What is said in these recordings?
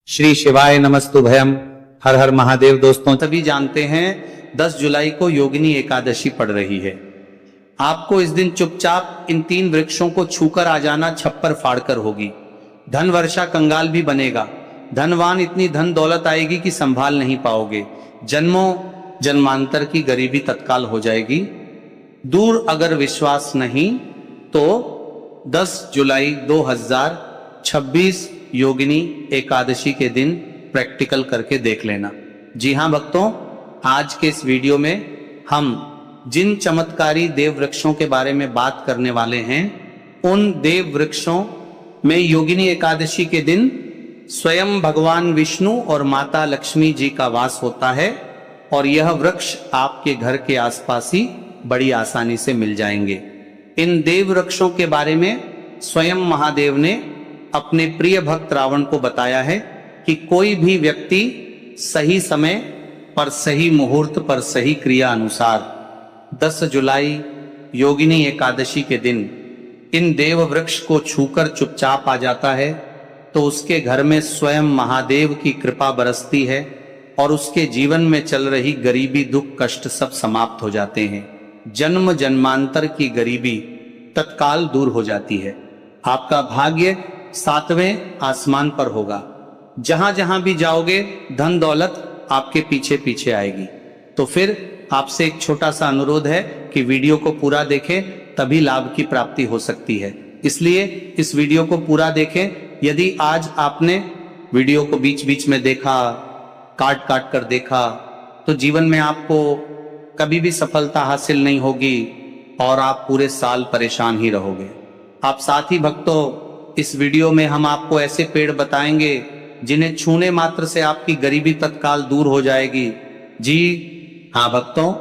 श्री शिवाय नमस्तुभयम। हर हर महादेव। दोस्तों, सभी जानते हैं 10 जुलाई को योगिनी एकादशी पड़ रही है। आपको इस दिन चुपचाप इन 3 वृक्षों को छूकर आ जाना छप्पर फाड़कर होगी। धन वर्षा कंगाल भी बनेगा। धनवान इतनी धन दौलत आएगी कि संभाल नहीं पाओगे। जन्मों जन्मांतर की गरीबी तत्काल हो जाएगी। दूर अगर विश्वास नहीं तो 10 जुलाई 2026 योगिनी एकादशी के दिन प्रैक्टिकल करके देख लेना। जी हाँ भक्तों, आज के इस वीडियो में हम जिन चमत्कारी देव वृक्षों के बारे में बात करने वाले हैं, उन देव वृक्षों में योगिनी एकादशी के दिन स्वयं भगवान विष्णु और माता लक्ष्मी जी का वास होता है और यह वृक्ष आपके घर के आसपास ही बड़ी आसानी से मिल जाएंगे। इन देव वृक्षों के बारे में स्वयं महादेव ने अपने प्रिय भक्त रावण को बताया है कि कोई भी व्यक्ति सही समय पर सही मुहूर्त पर सही क्रिया अनुसार 10 जुलाई योगिनी एकादशी के दिन इन देव वृक्ष को छूकर चुपचाप आ जाता है तो उसके घर में स्वयं महादेव की कृपा बरसती है और उसके जीवन में चल रही गरीबी, दुख, कष्ट सब समाप्त हो जाते हैं। जन्म जन्मांतर की गरीबी तत्काल दूर हो जाती है। आपका भाग्य 7वें आसमान पर होगा। जहां जहां भी जाओगे धन दौलत आपके पीछे पीछे आएगी। तो फिर आपसे एक छोटा सा अनुरोध है कि वीडियो को पूरा देखें, तभी लाभ की प्राप्ति हो सकती है। इसलिए इस वीडियो को पूरा देखें। यदि आज आपने वीडियो को बीच बीच में देखा, काट काट कर देखा, तो जीवन में आपको कभी भी सफलता हासिल नहीं होगी और आप पूरे साल परेशान ही रहोगे। आप साथी भक्तों, इस वीडियो में हम आपको ऐसे पेड़ बताएंगे जिन्हें छूने मात्र से आपकी गरीबी तत्काल दूर हो जाएगी। जी हाँ भक्तों,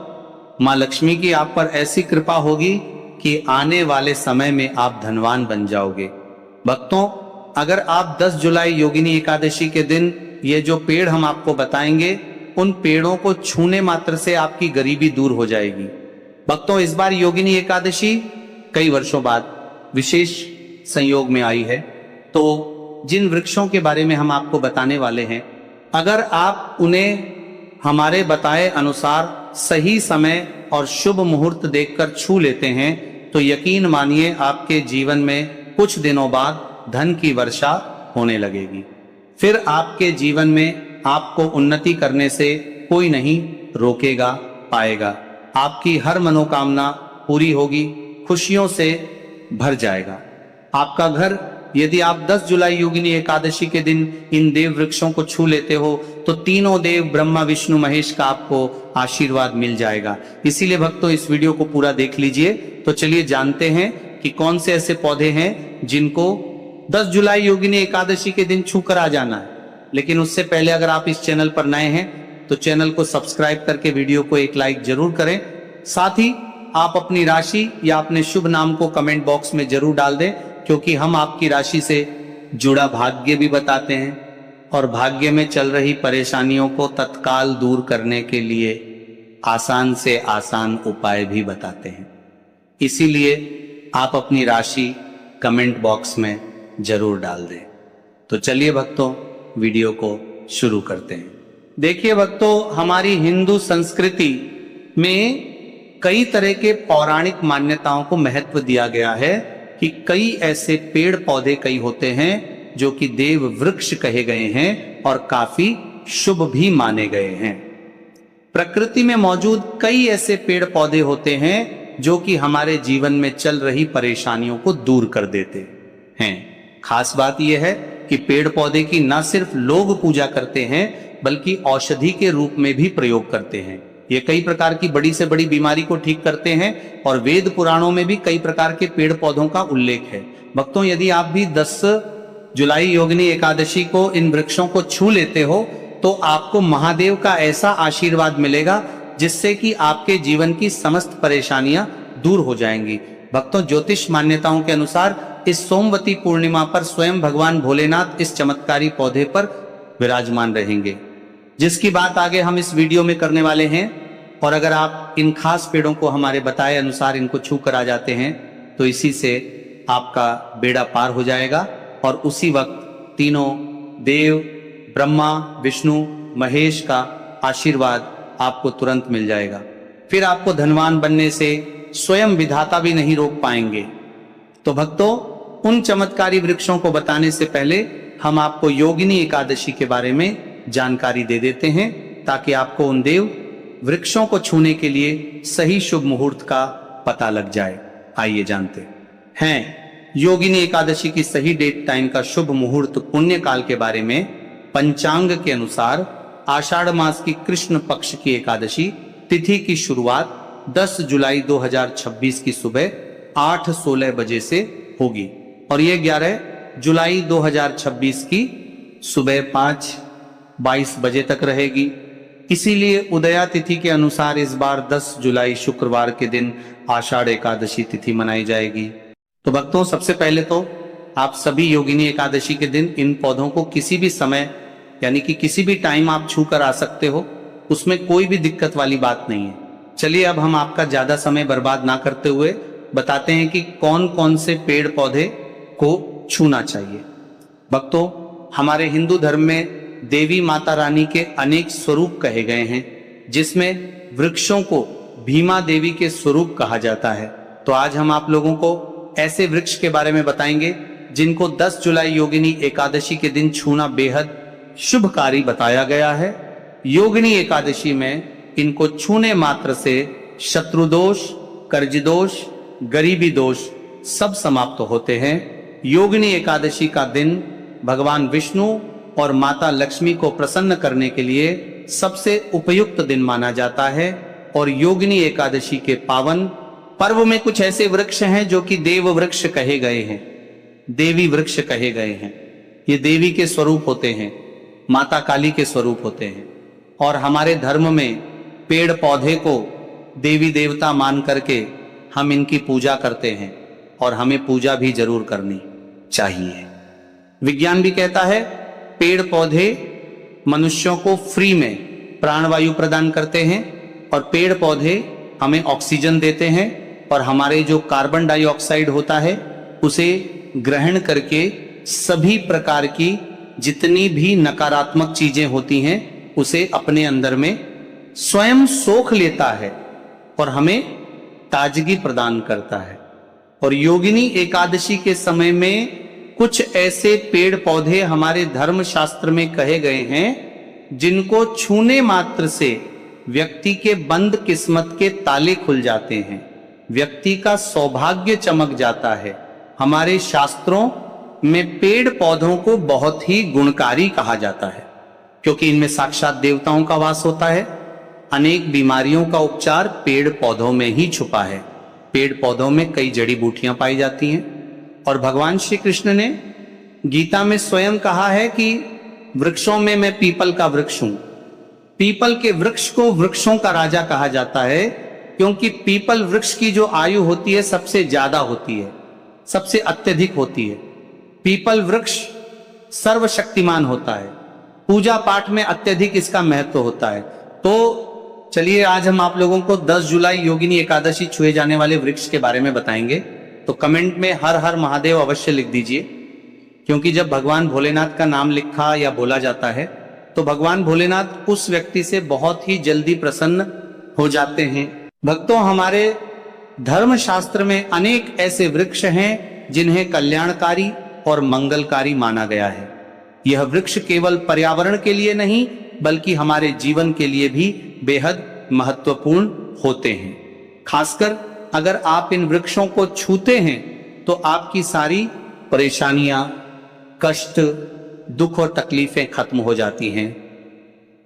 माँ लक्ष्मी की आप पर ऐसी कृपा होगी कि आने वाले समय में आप धनवान बन जाओगे। भक्तों, अगर आप 10 जुलाई योगिनी एकादशी के दिन ये जो पेड़ हम आपको बताएंगे, उन पेड़ों को छूने मात्र से आपकी गरीबी दूर हो जाएगी। भक्तों, इस बार योगिनी एकादशी कई वर्षों बाद विशेष संयोग में आई है, तो जिन वृक्षों के बारे में हम आपको बताने वाले हैं, अगर आप उन्हें हमारे बताए अनुसार सही समय और शुभ मुहूर्त देखकर छू लेते हैं तो यकीन मानिए आपके जीवन में कुछ दिनों बाद धन की वर्षा होने लगेगी। फिर आपके जीवन में आपको उन्नति करने से कोई नहीं रोकेगा पाएगा। आपकी हर मनोकामना पूरी होगी, खुशियों से भर जाएगा आपका घर। यदि आप 10 जुलाई योगिनी एकादशी के दिन इन देव वृक्षों को छू लेते हो तो तीनों देव ब्रह्मा विष्णु महेश का आपको आशीर्वाद मिल जाएगा। इसीलिए भक्तों, इस वीडियो को पूरा देख लीजिए। तो चलिए जानते हैं कि कौन से ऐसे पौधे हैं जिनको 10 जुलाई योगिनी एकादशी के दिन छू कर आ जाना है। लेकिन उससे पहले अगर आप इस चैनल पर नए हैं तो चैनल को सब्सक्राइब करके वीडियो को एक लाइक जरूर करें। साथ ही आप अपनी राशि या अपने शुभ नाम को कमेंट बॉक्स में जरूर डाल दें, क्योंकि हम आपकी राशि से जुड़ा भाग्य भी बताते हैं और भाग्य में चल रही परेशानियों को तत्काल दूर करने के लिए आसान से आसान उपाय भी बताते हैं। इसीलिए आप अपनी राशि कमेंट बॉक्स में जरूर डाल दें। तो चलिए भक्तों, वीडियो को शुरू करते हैं। देखिए भक्तों, हमारी हिंदू संस्कृति में कई तरह के पौराणिक मान्यताओं को महत्व दिया गया है कि कई ऐसे पेड़ पौधे कई होते हैं जो कि देव वृक्ष कहे गए हैं और काफी शुभ भी माने गए हैं। प्रकृति में मौजूद कई ऐसे पेड़ पौधे होते हैं जो कि हमारे जीवन में चल रही परेशानियों को दूर कर देते हैं। खास बात यह है कि पेड़ पौधे की न सिर्फ लोग पूजा करते हैं बल्कि औषधि के रूप में भी प्रयोग करते हैं। ये कई प्रकार की बड़ी से बड़ी बीमारी को ठीक करते हैं और वेद पुराणों में भी कई प्रकार के पेड़ पौधों का उल्लेख है। भक्तों, यदि आप भी 10 जुलाई योगिनी एकादशी को इन वृक्षों को छू लेते हो तो आपको महादेव का ऐसा आशीर्वाद मिलेगा जिससे कि आपके जीवन की समस्त परेशानियां दूर हो जाएंगी। भक्तों, ज्योतिष मान्यताओं के अनुसार इस सोमवती पूर्णिमा पर स्वयं भगवान भोलेनाथ इस चमत्कारी पौधे पर विराजमान रहेंगे, जिसकी बात आगे हम इस वीडियो में करने वाले हैं। और अगर आप इन खास पेड़ों को हमारे बताए अनुसार इनको छू कर आ जाते हैं तो इसी से आपका बेड़ा पार हो जाएगा और उसी वक्त तीनों देव ब्रह्मा विष्णु महेश का आशीर्वाद आपको तुरंत मिल जाएगा। फिर आपको धनवान बनने से स्वयं विधाता भी नहीं रोक पाएंगे। तो भक्तों, उन चमत्कारी वृक्षों को बताने से पहले हम आपको योगिनी एकादशी के बारे में जानकारी दे देते हैं, ताकि आपको उन देव वृक्षों को छूने के लिए सही शुभ मुहूर्त का पता लग जाए। आइए जानते हैं योगिनी एकादशी की सही डेट टाइम का शुभ मुहूर्त पुण्य काल के बारे में। पंचांग के अनुसार आषाढ़ मास की कृष्ण पक्ष की एकादशी तिथि की शुरुआत 10 जुलाई 2026 की सुबह 8:16 बजे से होगी और ये 11 जुलाई 2026 की सुबह 5:22 बजे तक रहेगी। इसीलिए उदया तिथि के अनुसार इस बार 10 जुलाई शुक्रवार के दिन आषाढ़ एकादशी तिथि मनाई जाएगी। तो भक्तों, सबसे पहले तो आप सभी योगिनी एकादशी के दिन इन पौधों को किसी भी समय यानी कि किसी भी टाइम आप छू कर आ सकते हो, उसमें कोई भी दिक्कत वाली बात नहीं है। चलिए अब हम आपका ज्यादा समय बर्बाद ना करते हुए बताते हैं कि कौन कौन से पेड़ पौधे को छूना चाहिए। भक्तों, हमारे हिंदू धर्म में देवी माता रानी के अनेक स्वरूप कहे गए हैं, जिसमें वृक्षों को भीमा देवी के स्वरूप कहा जाता है। तो आज हम आप लोगों को ऐसे वृक्ष के बारे में बताएंगे जिनको 10 जुलाई योगिनी एकादशी के दिन छूना बेहद शुभकारी बताया गया है। योगिनी एकादशी में इनको छूने मात्र से शत्रु दोष, कर्ज दोष, गरीबी दोष सब समाप्त होते हैं। योगिनी एकादशी का दिन भगवान विष्णु और माता लक्ष्मी को प्रसन्न करने के लिए सबसे उपयुक्त दिन माना जाता है। और योगिनी एकादशी के पावन पर्व में कुछ ऐसे वृक्ष हैं जो कि देव वृक्ष कहे गए हैं, देवी वृक्ष कहे गए हैं। ये देवी के स्वरूप होते हैं, माता काली के स्वरूप होते हैं। और हमारे धर्म में पेड़ पौधे को देवी देवता मान करके हम इनकी पूजा करते हैं और हमें पूजा भी जरूर करनी चाहिए। विज्ञान भी कहता है पेड़ पौधे मनुष्यों को फ्री में प्राणवायु प्रदान करते हैं और पेड़ पौधे हमें ऑक्सीजन देते हैं और हमारे जो कार्बन डाइऑक्साइड होता है उसे ग्रहण करके सभी प्रकार की जितनी भी नकारात्मक चीजें होती हैं उसे अपने अंदर में स्वयं सोख लेता है और हमें ताजगी प्रदान करता है। और योगिनी एकादशी के समय में कुछ ऐसे पेड़ पौधे हमारे धर्म शास्त्र में कहे गए हैं जिनको छूने मात्र से व्यक्ति के बंद किस्मत के ताले खुल जाते हैं, व्यक्ति का सौभाग्य चमक जाता है। हमारे शास्त्रों में पेड़ पौधों को बहुत ही गुणकारी कहा जाता है, क्योंकि इनमें साक्षात देवताओं का वास होता है। अनेक बीमारियों का उपचार पेड़ पौधों में ही छुपा है। पेड़ पौधों में कई जड़ी बूटियां पाई जाती हैं और भगवान श्री कृष्ण ने गीता में स्वयं कहा है कि वृक्षों में मैं पीपल का वृक्ष हूं। पीपल के वृक्ष को वृक्षों का राजा कहा जाता है, क्योंकि पीपल वृक्ष की जो आयु होती है सबसे ज्यादा होती है, सबसे अत्यधिक होती है। पीपल वृक्ष सर्वशक्तिमान होता है, पूजा पाठ में अत्यधिक इसका महत्व होता है। तो चलिए आज हम आप लोगों को 10 जुलाई योगिनी एकादशी छुए जाने वाले वृक्ष के बारे में बताएंगे। तो कमेंट में हर हर महादेव अवश्य लिख दीजिए, क्योंकि जब भगवान भोलेनाथ का नाम लिखा या बोला जाता है तो भगवान भोलेनाथ उस व्यक्ति से बहुत ही जल्दी प्रसन्न हो जाते हैं। भक्तों, हमारे धर्म शास्त्र में अनेक ऐसे वृक्ष हैं जिन्हें कल्याणकारी और मंगलकारी माना गया है। यह वृक्ष केवल पर्यावरण के लिए नहीं बल्कि हमारे जीवन के लिए भी बेहद महत्वपूर्ण होते हैं। खासकर अगर आप इन वृक्षों को छूते हैं तो आपकी सारी परेशानियां, कष्ट, दुख और तकलीफें खत्म हो जाती हैं।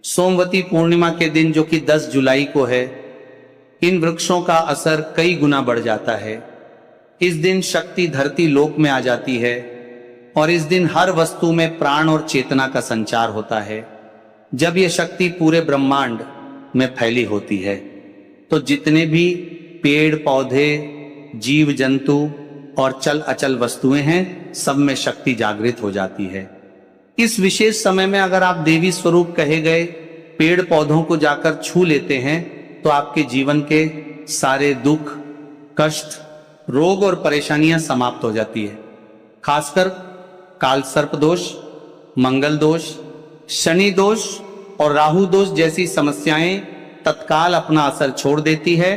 सोमवती पूर्णिमा के दिन जो कि 10 जुलाई को है, इन वृक्षों का असर कई गुना बढ़ जाता है। इस दिन शक्ति धरती लोक में आ जाती है और इस दिन हर वस्तु में प्राण और चेतना का संचार होता है। जब यह शक्ति पूरे ब्रह्मांड में फैली होती है तो जितने भी पेड़ पौधे, जीव जंतु और चल अचल वस्तुएं हैं, सब में शक्ति जागृत हो जाती है। इस विशेष समय में अगर आप देवी स्वरूप कहे गए पेड़ पौधों को जाकर छू लेते हैं तो आपके जीवन के सारे दुख, कष्ट, रोग और परेशानियां समाप्त हो जाती है। खासकर काल सर्प दोष, मंगल दोष, शनि दोष और राहु दोष जैसी समस्याएं तत्काल अपना असर छोड़ देती है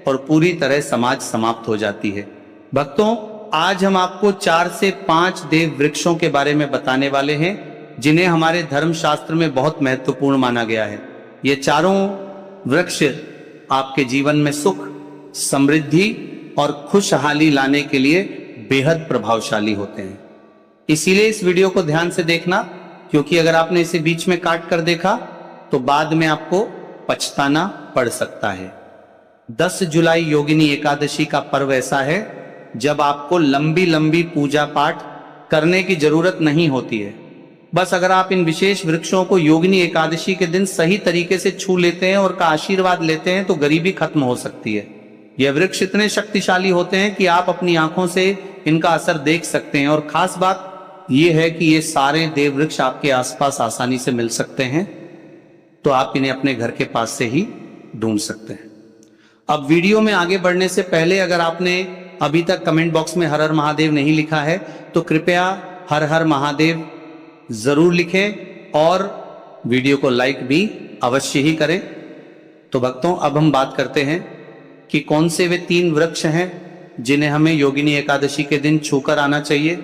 और पूरी तरह समाज समाप्त हो जाती है। भक्तों, आज हम आपको 4 से 5 देव वृक्षों के बारे में बताने वाले हैं जिन्हें हमारे धर्म शास्त्र में बहुत महत्वपूर्ण माना गया है। ये चारों वृक्ष आपके जीवन में सुख, समृद्धि और खुशहाली लाने के लिए बेहद प्रभावशाली होते हैं। इसीलिए इस वीडियो को ध्यान से देखना, क्योंकि अगर आपने इसे बीच में काट कर देखा तो बाद में आपको पछताना पड़ सकता है। 10 जुलाई योगिनी एकादशी का पर्व ऐसा है जब आपको लंबी लंबी पूजा पाठ करने की जरूरत नहीं होती है। बस अगर आप इन विशेष वृक्षों को योगिनी एकादशी के दिन सही तरीके से छू लेते हैं और का आशीर्वाद लेते हैं तो गरीबी खत्म हो सकती है। यह वृक्ष इतने शक्तिशाली होते हैं कि आप अपनी आंखों से इनका असर देख सकते हैं, और खास बात यह है कि ये सारे देव वृक्ष आपके आसपास आसानी से मिल सकते हैं, तो आप इन्हें अपने घर के पास से ही ढूंढ सकते हैं। अब वीडियो में आगे बढ़ने से पहले अगर आपने अभी तक कमेंट बॉक्स में हर हर महादेव नहीं लिखा है तो कृपया हर हर महादेव जरूर लिखें और वीडियो को लाइक भी अवश्य ही करें। तो भक्तों, अब हम बात करते हैं कि कौन से वे 3 वृक्ष हैं जिन्हें हमें योगिनी एकादशी के दिन छूकर आना चाहिए।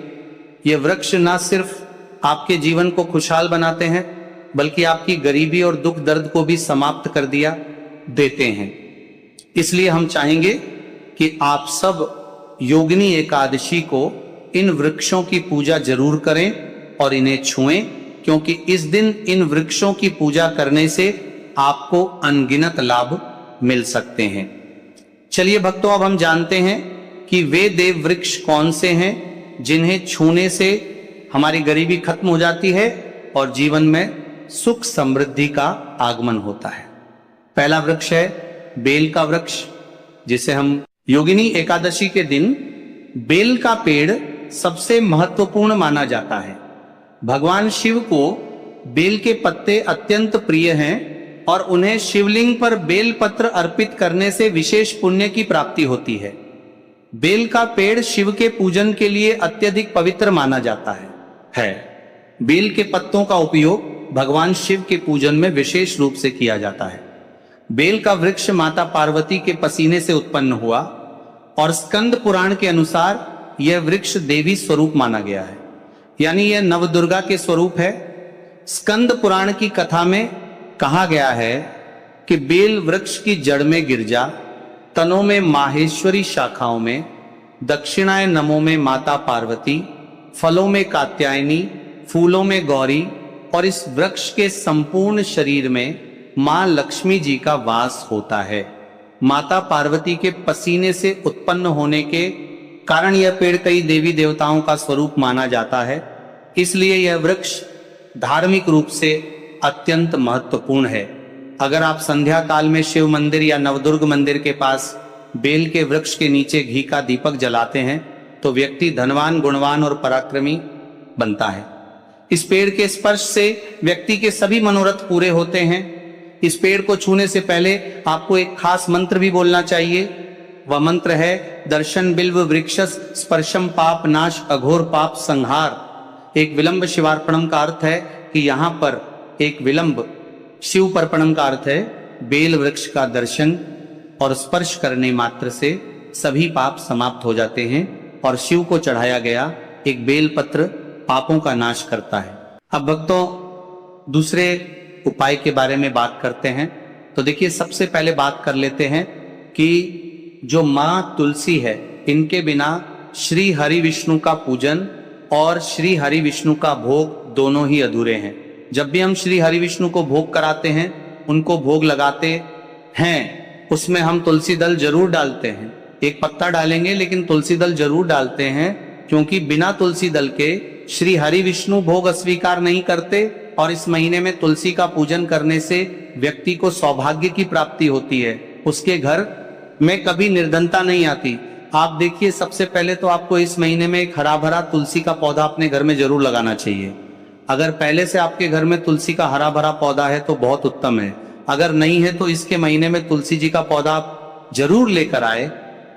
ये वृक्ष ना सिर्फ आपके जीवन को खुशहाल बनाते हैं बल्कि आपकी गरीबी और दुख दर्द को भी समाप्त कर दिया देते हैं। इसलिए हम चाहेंगे कि आप सब योगिनी एकादशी को इन वृक्षों की पूजा जरूर करें और इन्हें छुएं, क्योंकि इस दिन इन वृक्षों की पूजा करने से आपको अनगिनत लाभ मिल सकते हैं। चलिए भक्तों, अब हम जानते हैं कि वे देव वृक्ष कौन से हैं जिन्हें छूने से हमारी गरीबी खत्म हो जाती है और जीवन में सुख समृद्धि का आगमन होता है। पहला वृक्ष है बेल का वृक्ष, जिसे हम योगिनी एकादशी के दिन बेल का पेड़ सबसे महत्वपूर्ण माना जाता है। भगवान शिव को बेल के पत्ते अत्यंत प्रिय हैं और उन्हें शिवलिंग पर बेल पत्र अर्पित करने से विशेष पुण्य की प्राप्ति होती है। बेल का पेड़ शिव के पूजन के लिए अत्यधिक पवित्र माना जाता है। बेल के पत्तों का उपयोग भगवान शिव के पूजन में विशेष रूप से किया जाता है। बेल का वृक्ष माता पार्वती के पसीने से उत्पन्न हुआ और स्कंद पुराण के अनुसार यह वृक्ष देवी स्वरूप माना गया है, यानी यह नवदुर्गा के स्वरूप है। स्कंद पुराण की कथा में कहा गया है कि बेल वृक्ष की जड़ में गिरजा, तनों में माहेश्वरी शाखाओं में, दक्षिणाय नमो में माता पार्वती, फलों में कात्यायनी, फूलों में गौरी और इस वृक्ष के संपूर्ण शरीर में मां लक्ष्मी जी का वास होता है। माता पार्वती के पसीने से उत्पन्न होने के कारण यह पेड़ कई देवी देवताओं का स्वरूप माना जाता है। इसलिए यह वृक्ष धार्मिक रूप से अत्यंत महत्वपूर्ण है। अगर आप संध्या काल में शिव मंदिर या नवदुर्ग मंदिर के पास बेल के वृक्ष के नीचे घी का दीपक जलाते हैं तो व्यक्ति धनवान, गुणवान और पराक्रमी बनता है। इस पेड़ के स्पर्श से व्यक्ति के सभी मनोरथ पूरे होते हैं। इस पेड़ को छूने से पहले आपको एक खास मंत्र भी बोलना चाहिए। वह मंत्र है दर्शन बिल्व वृक्षस स्पर्शम पाप नाश अघोर पाप संहार। एक विलंब शिवार्पणम का अर्थ है कि यहाँ पर एक विलंब शिव पर्पणम का अर्थ है बेल वृक्ष का दर्शन और स्पर्श करने मात्र से सभी पाप समाप्त हो जाते हैं और शिव को चढ़ाया गया एक बेल पत्र पापों का नाश करता है। अब भक्तों, दूसरे उपाय के बारे में बात करते हैं। तो देखिए, सबसे पहले बात कर लेते हैं कि जो मां तुलसी है, इनके बिना श्री हरि विष्णु का पूजन और श्री हरि विष्णु का भोग दोनों ही अधूरे हैं। जब भी हम श्री हरि विष्णु को भोग कराते हैं, उनको भोग लगाते हैं, उसमें हम तुलसी दल जरूर डालते हैं। एक पत्ता डालेंगे लेकिन तुलसी दल जरूर डालते हैं, क्योंकि बिना तुलसी दल के श्री हरि विष्णु भोग अस्वीकार नहीं करते। और इस महीने में तुलसी का पूजन करने से व्यक्ति को सौभाग्य की प्राप्ति होती है, उसके घर में कभी निर्धनता नहीं आती। आप देखिए, सबसे पहले तो आपको इस महीने में एक हरा भरा तुलसी का पौधा अपने घर में जरूर लगाना चाहिए। अगर पहले से आपके घर में तुलसी का हरा भरा पौधा है तो बहुत उत्तम है। अगर नहीं है तो इसके महीने में तुलसी जी का पौधा जरूर लेकर आए,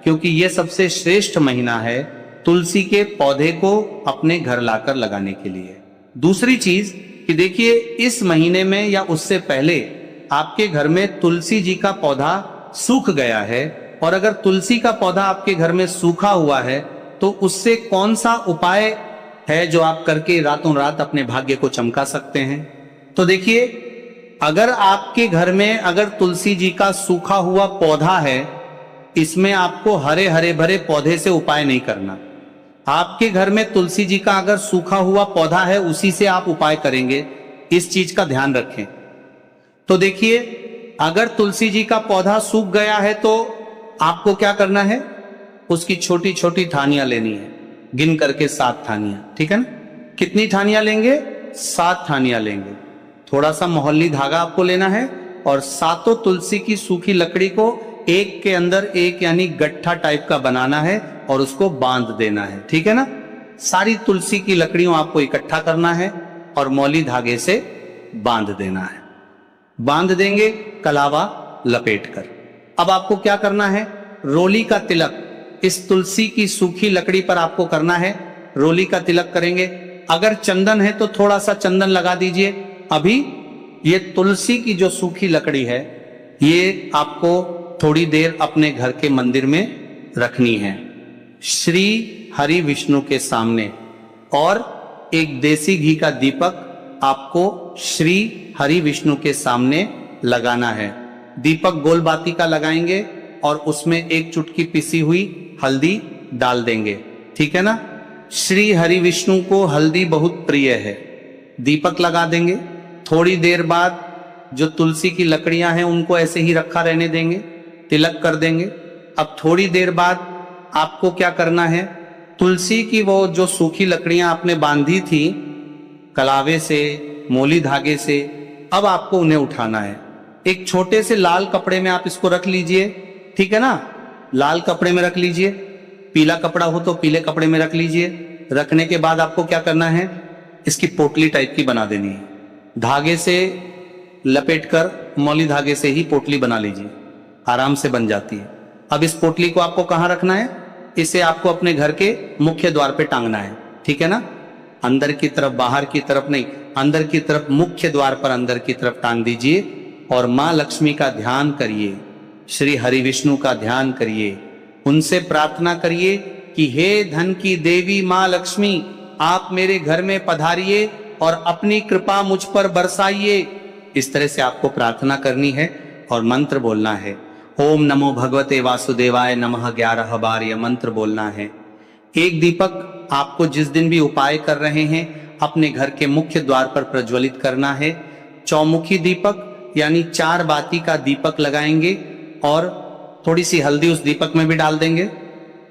क्योंकि यह सबसे श्रेष्ठ महीना है तुलसी के पौधे को अपने घर लाकर लगाने के लिए। दूसरी चीज कि देखिए इस महीने में या उससे पहले आपके घर में तुलसी जी का पौधा सूख गया है, और अगर तुलसी का पौधा आपके घर में सूखा हुआ है तो उससे कौन सा उपाय है जो आप करके रातों रात अपने भाग्य को चमका सकते हैं। तो देखिए, अगर आपके घर में अगर तुलसी जी का सूखा हुआ पौधा है, इसमें आपको हरे हरे भरे पौधे से उपाय नहीं करना। आपके घर में तुलसी जी का अगर सूखा हुआ पौधा है, उसी से आप उपाय करेंगे, इस चीज का ध्यान रखें। तो देखिए, अगर तुलसी जी का पौधा सूख गया है तो आपको क्या करना है, उसकी छोटी छोटी ठानियां लेनी है, गिन करके 7 ठानियां, ठीक है ना। कितनी ठानियां लेंगे, 7 ठानियां लेंगे। थोड़ा सा मोहल्ली धागा आपको लेना है और 7 तुलसी की सूखी लकड़ी को एक के अंदर एक यानी गट्ठा टाइप का बनाना है और उसको बांध देना है, ठीक है ना। सारी तुलसी की लकड़ियों आपको इकट्ठा करना है और मौली धागे से बांध देना है। बांध देंगे कलावा लपेटकर। अब आपको क्या करना है, रोली का तिलक इस तुलसी की सूखी लकड़ी पर आपको करना है। रोली का तिलक करेंगे। अगर चंदन है तो थोड़ा सा चंदन लगा दीजिए। अभी ये तुलसी की जो सूखी लकड़ी है, ये आपको थोड़ी देर अपने घर के मंदिर में रखनी है, श्री हरि विष्णु के सामने, और एक देसी घी का दीपक आपको श्री हरि विष्णु के सामने लगाना है। दीपक गोल बाती का लगाएंगे और उसमें एक चुटकी पिसी हुई हल्दी डाल देंगे, ठीक है ना। श्री हरि विष्णु को हल्दी बहुत प्रिय है। दीपक लगा देंगे। थोड़ी देर बाद जो तुलसी की लकड़ियां हैं उनको ऐसे ही रखा रहने देंगे, तिलक कर देंगे। अब थोड़ी देर बाद आपको क्या करना है, तुलसी की वो जो सूखी लकड़ियां आपने बांधी थी कलावे से, मोली धागे से, अब आपको उन्हें उठाना है। एक छोटे से लाल कपड़े में आप इसको रख लीजिए, ठीक है ना। लाल कपड़े में रख लीजिए, पीला कपड़ा हो तो पीले कपड़े में रख लीजिए। रखने के बाद आपको क्या करना है, इसकी पोटली टाइप की बना देनी है। धागे से लपेटकर मौली धागे से ही पोटली बना लीजिए, आराम से बन जाती है। अब इस पोटली को आपको कहां रखना है, इसे आपको अपने घर के मुख्य द्वार पे टांगना है, ठीक है ना। अंदर की तरफ, बाहर की तरफ नहीं, अंदर की तरफ मुख्य द्वार पर अंदर की तरफ टांग दीजिए और मां लक्ष्मी का ध्यान करिए, श्री हरि विष्णु का ध्यान करिए। उनसे प्रार्थना करिए कि हे धन की देवी मां लक्ष्मी, आप मेरे घर में पधारिए और अपनी कृपा मुझ पर बरसाइए। इस तरह से आपको प्रार्थना करनी है और मंत्र बोलना है। ओम नमो भगवते वासुदेवाय नमः 11 बार यह मंत्र बोलना है। एक दीपक आपको जिस दिन भी उपाय कर रहे हैं अपने घर के मुख्य द्वार पर प्रज्वलित करना है। चौमुखी दीपक यानी 4 बाती का दीपक लगाएंगे और थोड़ी सी हल्दी उस दीपक में भी डाल देंगे।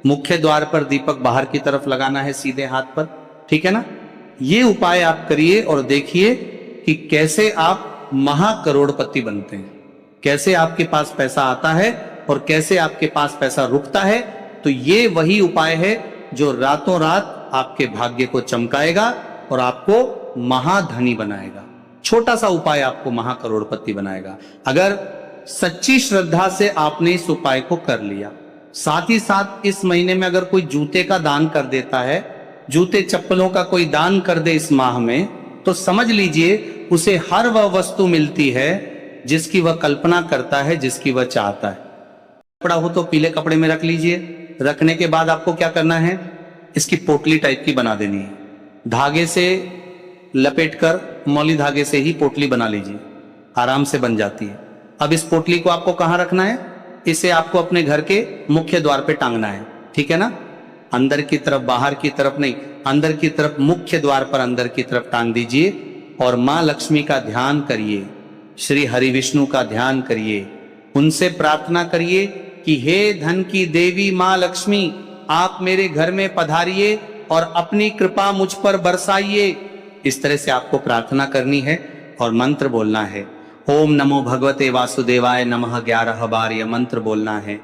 मुख्य द्वार पर दीपक बाहर की तरफ लगाना है सीधे हाथ पर, ठीक है ना। ये उपाय आप करिए और देखिए कि कैसे आप महाकरोड़पति बनते हैं, कैसे आपके पास पैसा आता है और कैसे आपके पास पैसा रुकता है। तो ये वही उपाय है जो रातों रात आपके भाग्य को चमकाएगा और आपको महाधनी बनाएगा। छोटा सा उपाय आपको महाकरोड़पति बनाएगा अगर सच्ची श्रद्धा से आपने इस उपाय को कर लिया। साथ ही साथ इस महीने में अगर कोई जूते का दान कर देता है, जूते चप्पलों का कोई दान कर दे इस माह में, तो समझ लीजिए उसे हर वह वस्तु मिलती है जिसकी वह कल्पना करता है, जिसकी वह चाहता है। कपड़ा हो तो पीले कपड़े में रख लीजिए। रखने के बाद आपको क्या करना है, इसकी पोटली टाइप की बना देनी है। धागे से लपेटकर मौली धागे से ही पोटली बना लीजिए, आराम से बन जाती है। अब इस पोटली को आपको कहां रखना है, इसे आपको अपने घर के मुख्य द्वार पे टांगना है, ठीक है ना। अंदर की तरफ, बाहर की तरफ नहीं, अंदर की तरफ मुख्य द्वार पर अंदर की तरफ टांग दीजिए और मां लक्ष्मी का ध्यान करिए, श्री हरि विष्णु का ध्यान करिए। उनसे प्रार्थना करिए कि हे धन की देवी मां लक्ष्मी, आप मेरे घर में पधारिए और अपनी कृपा मुझ पर बरसाइए। इस तरह से आपको प्रार्थना करनी है और मंत्र बोलना है। ओम नमो भगवते वासुदेवाय नमः 11 बार यह मंत्र बोलना है।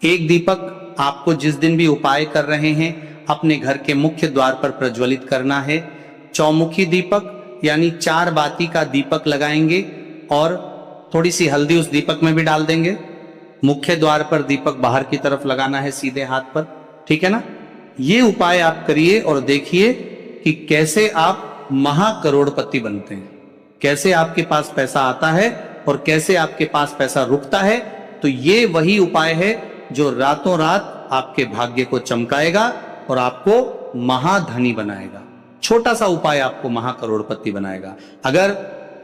एक दीपक आपको जिस दिन भी उपाय कर रहे हैं अपने घर के मुख्य द्वार पर प्रज्वलित करना है। चौमुखी दीपक यानी 4 बाती का दीपक लगाएंगे और थोड़ी सी हल्दी उस दीपक में भी डाल देंगे। मुख्य द्वार पर दीपक बाहर की तरफ लगाना है सीधे हाथ पर, ठीक है ना। ये उपाय आप करिए और देखिए कि कैसे आप महाकरोड़पति बनते हैं। कैसे आपके पास पैसा आता है और कैसे आपके पास पैसा रुकता है, तो ये वही उपाय है जो रातों रात आपके भाग्य को चमकाएगा और आपको महाधनी बनाएगा। छोटा सा उपाय आपको महाकरोड़पति बनाएगा। अगर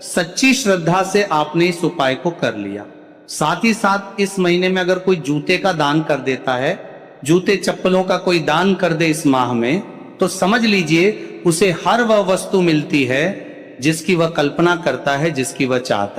सच्ची श्रद्धा से आपने इस उपाय को कर लिया, साथ ही साथ इस महीने में अगर कोई जूते का दान कर देता है, जूते चप्पलों का कोई दान कर दे इस माह में, तो समझ लीजिए उसे हर वह वस्तु मिलती है जिसकी वह कल्पना करता है, जिसकी वह चाहता है।